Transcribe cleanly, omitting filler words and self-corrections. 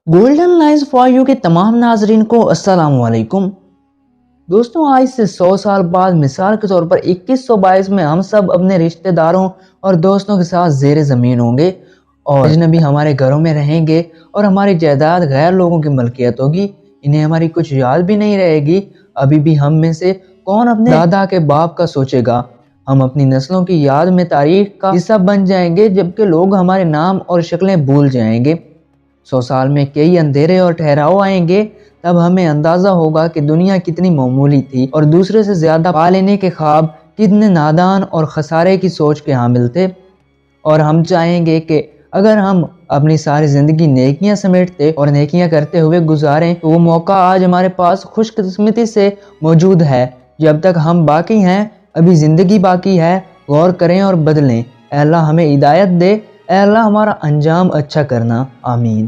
Golden lines for you کے تمام ناظرین کو السلام علیکم دوستوں، آج سے 100 سال بعد مثال کے طور پر 2122 میں ہم سب اپنے رشتہ داروں اور دوستوں کے ساتھ زیر زمین ہوں گے اور اجنبی ہمارے گھروں میں رہیں گے اور ہماری جائیداد غیر لوگوں کی ملکیت ہوگی۔ انہیں ہماری کچھ یاد بھی نہیں رہے گی۔ ابھی بھی ہم میں سے کون اپنے دادا کے باپ کا سوچے گا؟ ہم اپنی نسلوں کی یاد میں تاریخ کا حصہ بن جائیں گے، جبکہ لوگ ہمارے نام اور شکلیں بھول جائیں گے۔ 100 سال میں کئی اندھیرے اور ٹھہراؤ آئیں گے، تب ہمیں اندازہ ہوگا کہ دنیا کتنی معمولی تھی اور دوسرے سے زیادہ پا لینے کے خواب کتنے نادان اور خسارے کی سوچ کے حامل تھے۔ اور ہم چاہیں گے کہ اگر ہم اپنی ساری زندگی نیکیاں سمیٹتے اور نیکیاں کرتے ہوئے گزاریں تو وہ موقع آج ہمارے پاس خوش قسمتی سے موجود ہے۔ جب تک ہم باقی ہیں، ابھی زندگی باقی ہے، غور کریں اور بدلیں۔ اے اللہ ہمیں ہدایت دے، اے اللہ ہمارا انجام اچھا کرنا، آمین۔